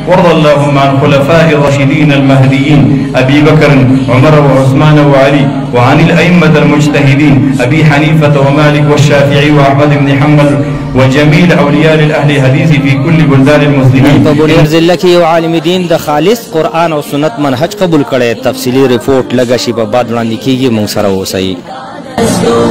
وارض اللهم عن خلفاء الراشدين المهديين أبي بكر عمر وعثمان وعلي، وعن الأئمة المجتهدين أبي حنيفة ومالك والشافعي وأحمد بن حنبل وجميع أولياء الأهل الحديث في كل بلدان المسلمين. په بونیر ضلع کې یو عالم دین د خالص قرآن او سنت منهج قبول کړي. تفصیلی رپورټ لږه شیبه بعد وړاندې کیږي. موږ سره اوسئ.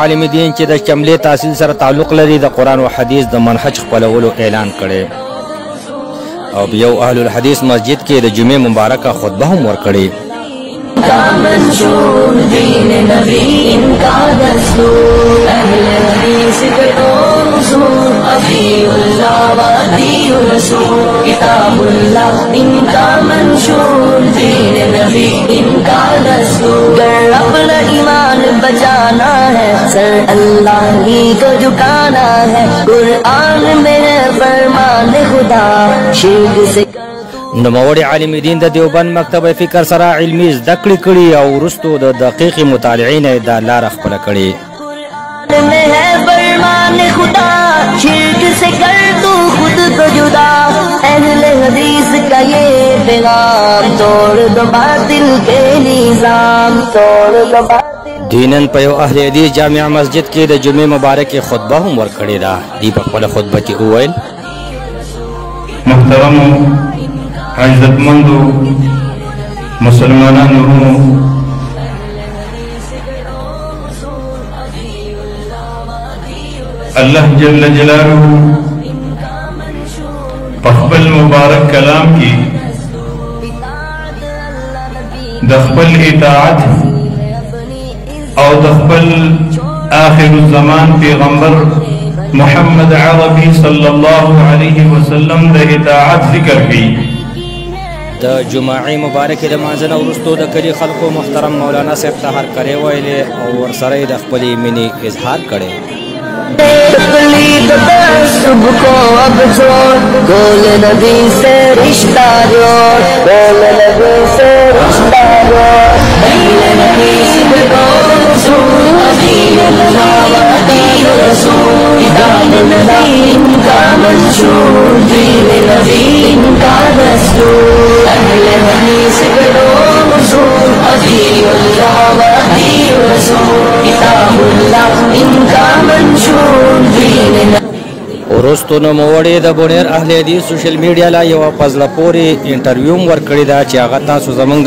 عالم دین چې د شملې تحصیل سره تعلق لري د قرآن او حدیث د منهج خپلولو اعلان کړي او یو اهل الحدیث مسجد کې د جمعې مبارکه خطبه هم ورکړې. منشور دین نبی انکا دستور, اہل حدیث کے اصول, اطیع اللہ و اطیع رسول, کتاب اللہ انکا منشور دین نبی انکا دستور. گر اپنا ایمان بچانا ہے, سر اللہ ہی کو جھکانا ہے, قرآن میں ہے فرمان خدا, شرک سے نوموړي عالم دین د دیوبند مکتب فکر سره علمي زده کړې کړي او وروستو د دقیق مطالعین د لار خپل کړي. میں ہے فرمان خدا, شرک سے کر تو خود کو جدا, اہل حدیث کا یہ پیغام, توڑ دو باطل کے نظام, توڑ دو باطل. دینن په یو اهل حدیث جامع مسجد کې د جمعې مبارکه خطبه هم ورکړې ده. دی په خپل خطبه کې وویل: محترم عزتمندو مسلمانانو, اللہ جل جلالہ پخبل مبارک کلام کی دخبل اطاعت او دخبل آخر الزمان پیغمبر محمد عربی صلی اللہ علیہ وسلم د اطاعت ذکر کی. د جمعې مبارکې د مانځنه وروستو د کلي خلکو محترم مولانا صاحب ته هرکلی ویلې او ورسره یې د خپلې مینې اظهار کړی. تقلید تعصب کو اب چھوڑ, قول نبی سے رشتہ جوڑ, قول نبی سے رشتہ جوڑ, اہل حدیث کو اصول, اطیع اللہ و اطیع رسول, کتاب نبی انکا منشور, دین نبی انکا دستور, اہل حدیث کو اصول, اطیع اللہ و اطیع رسول, کتاب اللہ انکا منشور. وروستو نوموړي د بونیر اهل حدیث سوشل میډیا لا یو فضله پورې انټرویو ورکړی دا چې هغه تاسو زمونږ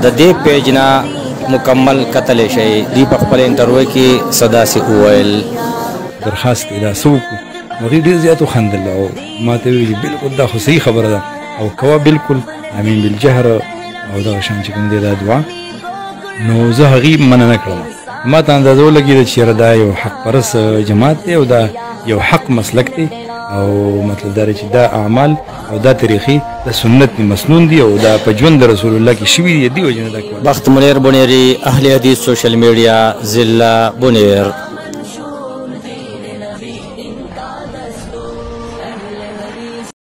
د دې پیج نه مکمل کتلی شئ. دوی په خپل انټرویو کې صدا سي وویل: درخواست ادا سوکو هغې ډېر زیات وخندل او ما ته ویلي بالکل دا خو صحیح خبره ده او کوه بالکل امین بالجهر او دغه شان چې کوم دی دا دعا. نو زه هغې مننه کړم. ما ته اندازه ولګېده چې یاره دا یو حق پرست جماعت دی او دا یو حق مسلک دی او مطلب دا چې دا اعمال او دا طریقې د سنت مسنون دي او دا په ژوند د رسول الله کې شوي دي. دې وجې نه دا بخت منیر بونیری اهل حدیث سوشل میډیا ضلع بونیر.